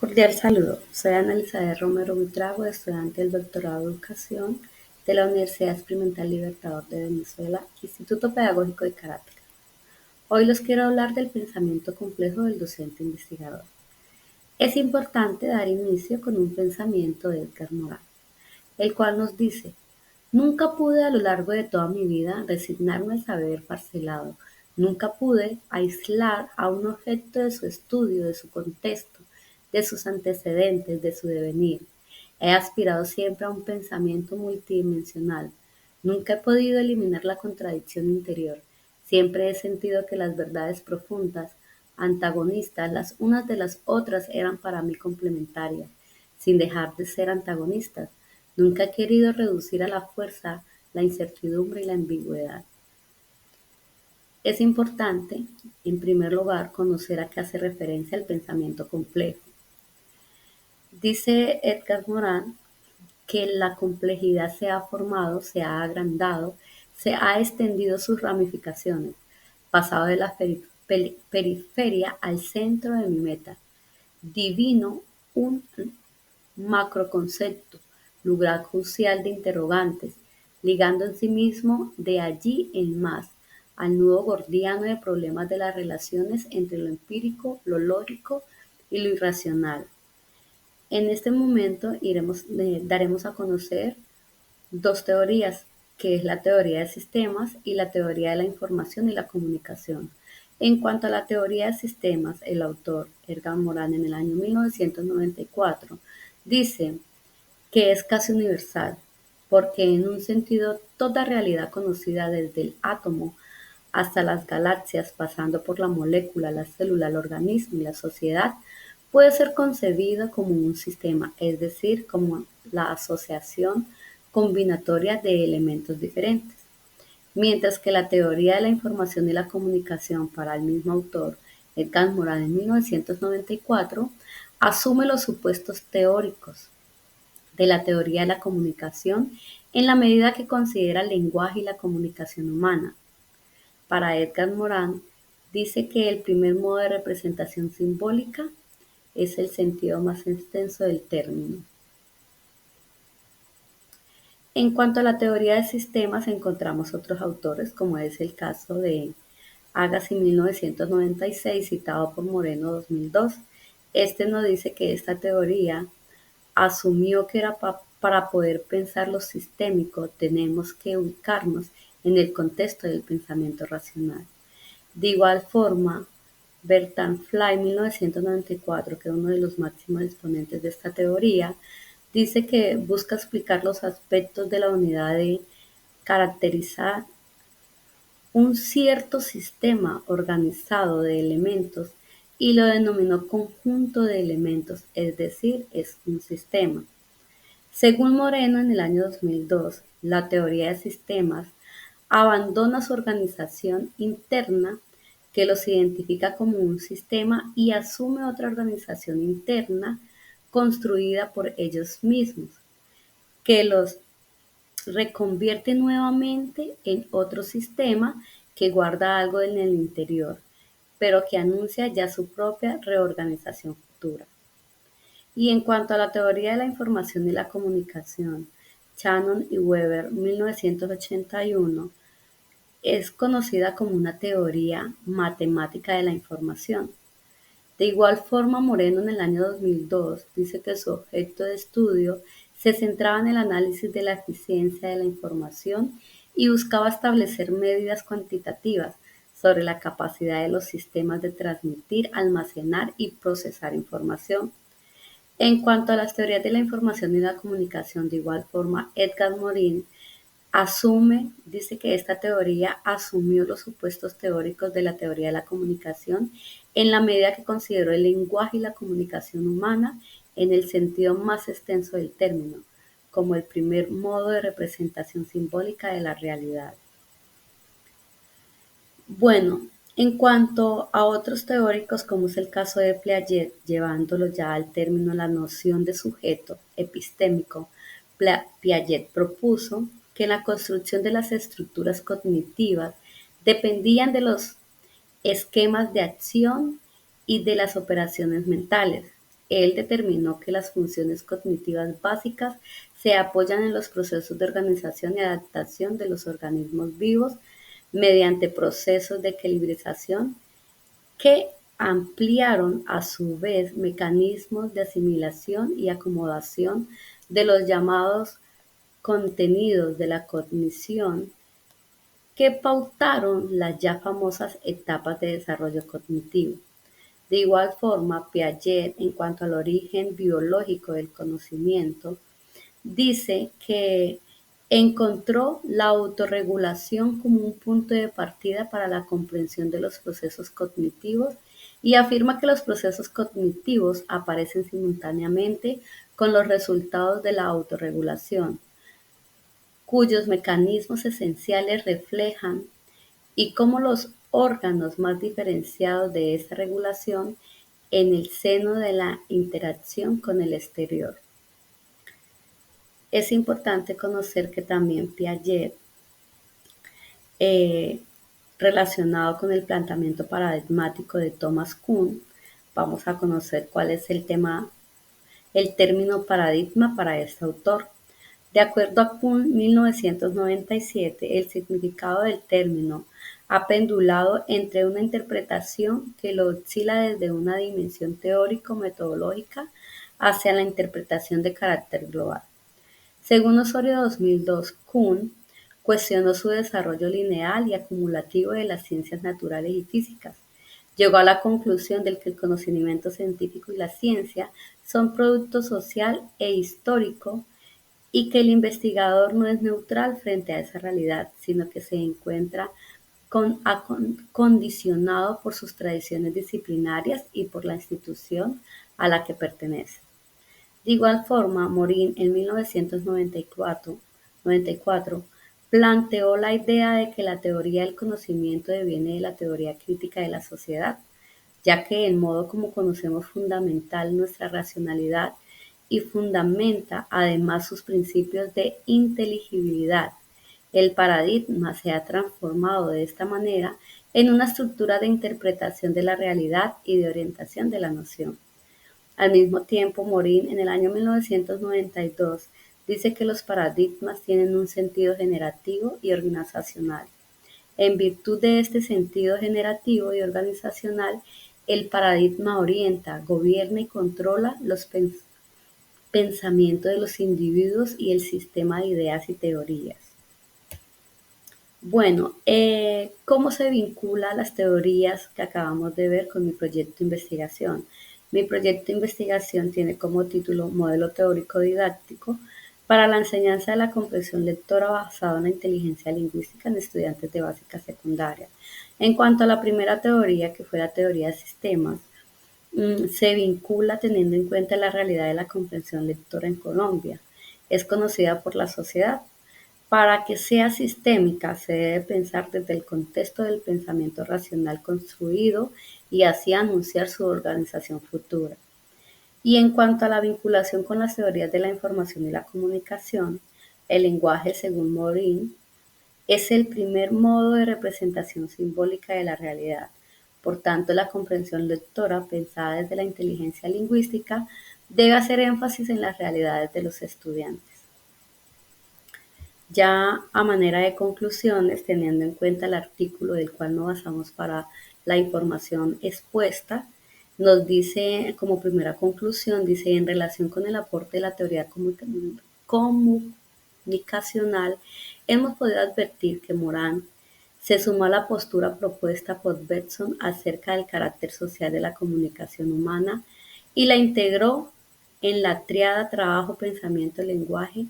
Cordial saludo, soy Ana Elizabeth Romero Buitrago, estudiante del doctorado de Educación de la Universidad Experimental Libertador de Venezuela, Instituto Pedagógico de Carácter. Hoy les quiero hablar del pensamiento complejo del docente investigador. Es importante dar inicio con un pensamiento de Edgar Morin, el cual nos dice: nunca pude a lo largo de toda mi vida resignarme al saber parcelado, nunca pude aislar a un objeto de su estudio, de su contexto, de sus antecedentes, de su devenir. He aspirado siempre a un pensamiento multidimensional. Nunca he podido eliminar la contradicción interior. Siempre he sentido que las verdades profundas, antagonistas las unas de las otras, eran para mí complementarias, sin dejar de ser antagonistas. Nunca he querido reducir a la fuerza la incertidumbre y la ambigüedad. Es importante, en primer lugar, conocer a qué hace referencia el pensamiento complejo. Dice Edgar Morin que la complejidad se ha formado, se ha agrandado, se ha extendido sus ramificaciones, pasado de la periferia al centro de mi meta. Divino un macroconcepto, lugar crucial de interrogantes, ligando en sí mismo de allí en más al nudo gordiano de problemas de las relaciones entre lo empírico, lo lógico y lo irracional. En este momento daremos a conocer dos teorías, que es la teoría de sistemas y la teoría de la información y la comunicación. En cuanto a la teoría de sistemas, el autor Edgar Morin en el año 1994 dice que es casi universal, porque en un sentido toda realidad conocida desde el átomo hasta las galaxias, pasando por la molécula, la célula, el organismo y la sociedad, puede ser concebida como un sistema, es decir, como la asociación combinatoria de elementos diferentes. Mientras que la teoría de la información y la comunicación para el mismo autor, Edgar Morin en 1994, asume los supuestos teóricos de la teoría de la comunicación en la medida que considera el lenguaje y la comunicación humana. Para Edgar Morin, dice que el primer modo de representación simbólica es el sentido más extenso del término. En cuanto a la teoría de sistemas, encontramos otros autores, como es el caso de Agassi 1996, citado por Moreno 2002. Este nos dice que esta teoría asumió que era para poder pensar lo sistémico tenemos que ubicarnos en el contexto del pensamiento racional. De igual forma, Bertrand Fly, 1994, que es uno de los máximos exponentes de esta teoría, dice que busca explicar los aspectos de la unidad de caracterizar un cierto sistema organizado de elementos y lo denominó conjunto de elementos, es decir, es un sistema. Según Moreno, en el año 2002, la teoría de sistemas abandona su organización interna, que los identifica como un sistema, y asume otra organización interna construida por ellos mismos, que los reconvierte nuevamente en otro sistema que guarda algo en el interior, pero que anuncia ya su propia reorganización futura. Y en cuanto a la teoría de la información y la comunicación, Shannon y Weber, 1981, es conocida como una teoría matemática de la información. De igual forma, Moreno en el año 2002 dice que su objeto de estudio se centraba en el análisis de la eficiencia de la información y buscaba establecer medidas cuantitativas sobre la capacidad de los sistemas de transmitir, almacenar y procesar información. En cuanto a las teorías de la información y la comunicación, de igual forma, Edgar Morin dice que esta teoría asumió los supuestos teóricos de la teoría de la comunicación en la medida que consideró el lenguaje y la comunicación humana en el sentido más extenso del término, como el primer modo de representación simbólica de la realidad. Bueno, en cuanto a otros teóricos, como es el caso de Piaget, llevándolo ya al término la noción de sujeto epistémico, Piaget propuso que la construcción de las estructuras cognitivas dependían de los esquemas de acción y de las operaciones mentales. Él determinó que las funciones cognitivas básicas se apoyan en los procesos de organización y adaptación de los organismos vivos mediante procesos de equilibración que ampliaron a su vez mecanismos de asimilación y acomodación de los llamados contenidos de la cognición que pautaron las ya famosas etapas de desarrollo cognitivo. De igual forma, Piaget, en cuanto al origen biológico del conocimiento, dice que encontró la autorregulación como un punto de partida para la comprensión de los procesos cognitivos y afirma que los procesos cognitivos aparecen simultáneamente con los resultados de la autorregulación, cuyos mecanismos esenciales reflejan y cómo los órganos más diferenciados de esta regulación en el seno de la interacción con el exterior. Es importante conocer que también Piaget, eh, relacionado con el planteamiento paradigmático de Thomas Kuhn, vamos a conocer cuál es el término paradigma para este autor. De acuerdo a Kuhn, 1997, el significado del término ha pendulado entre una interpretación que lo oscila desde una dimensión teórico-metodológica hacia la interpretación de carácter global. Según Osorio 2002, Kuhn cuestionó su desarrollo lineal y acumulativo de las ciencias naturales y físicas. Llegó a la conclusión de que el conocimiento científico y la ciencia son producto social e histórico y que el investigador no es neutral frente a esa realidad, sino que se encuentra condicionado por sus tradiciones disciplinarias y por la institución a la que pertenece. De igual forma, Morin en 1994 planteó la idea de que la teoría del conocimiento deviene de la teoría crítica de la sociedad, ya que el modo como conocemos fundamental nuestra racionalidad y fundamenta además sus principios de inteligibilidad. El paradigma se ha transformado de esta manera en una estructura de interpretación de la realidad y de orientación de la noción. Al mismo tiempo, Morin, en el año 1992, dice que los paradigmas tienen un sentido generativo y organizacional. En virtud de este sentido generativo y organizacional, el paradigma orienta, gobierna y controla los pensamientos de los individuos y el sistema de ideas y teorías. Bueno, ¿cómo se vincula las teorías que acabamos de ver con mi proyecto de investigación? Mi proyecto de investigación tiene como título Modelo teórico didáctico para la enseñanza de la comprensión lectora basado en la inteligencia lingüística en estudiantes de básica secundaria. En cuanto a la primera teoría, que fue la teoría de sistemas, se vincula teniendo en cuenta la realidad de la comprensión lectora en Colombia. Es conocida por la sociedad. Para que sea sistémica, se debe pensar desde el contexto del pensamiento racional construido y así anunciar su organización futura. Y en cuanto a la vinculación con las teorías de la información y la comunicación, el lenguaje, según Morin, es el primer modo de representación simbólica de la realidad. Por tanto, la comprensión lectora, pensada desde la inteligencia lingüística, debe hacer énfasis en las realidades de los estudiantes. Ya a manera de conclusiones, teniendo en cuenta el artículo del cual nos basamos para la información expuesta, nos dice como primera conclusión, dice, en relación con el aporte de la teoría comunicacional, hemos podido advertir que Morán se sumó a la postura propuesta por Bergson acerca del carácter social de la comunicación humana y la integró en la tríada trabajo, pensamiento, lenguaje,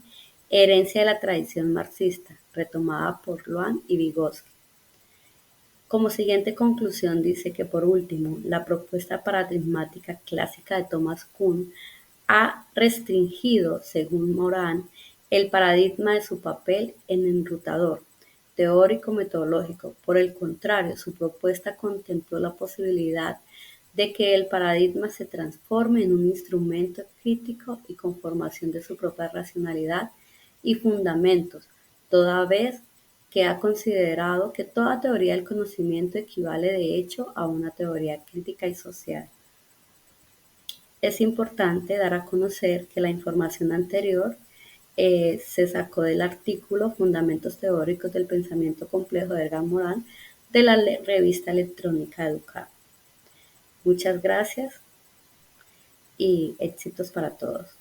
herencia de la tradición marxista, retomada por Luhmann y Vygotsky. Como siguiente conclusión dice que, por último, la propuesta paradigmática clásica de Thomas Kuhn ha restringido, según Morán, el paradigma de su papel en enrutador teórico-metodológico. Por el contrario, su propuesta contempló la posibilidad de que el paradigma se transforme en un instrumento crítico y con formación de su propia racionalidad y fundamentos, toda vez que ha considerado que toda teoría del conocimiento equivale de hecho a una teoría crítica y social. Es importante dar a conocer que la información anterior se sacó del artículo Fundamentos Teóricos del Pensamiento Complejo de Edgar Morin de la revista electrónica Educar. Muchas gracias y éxitos para todos.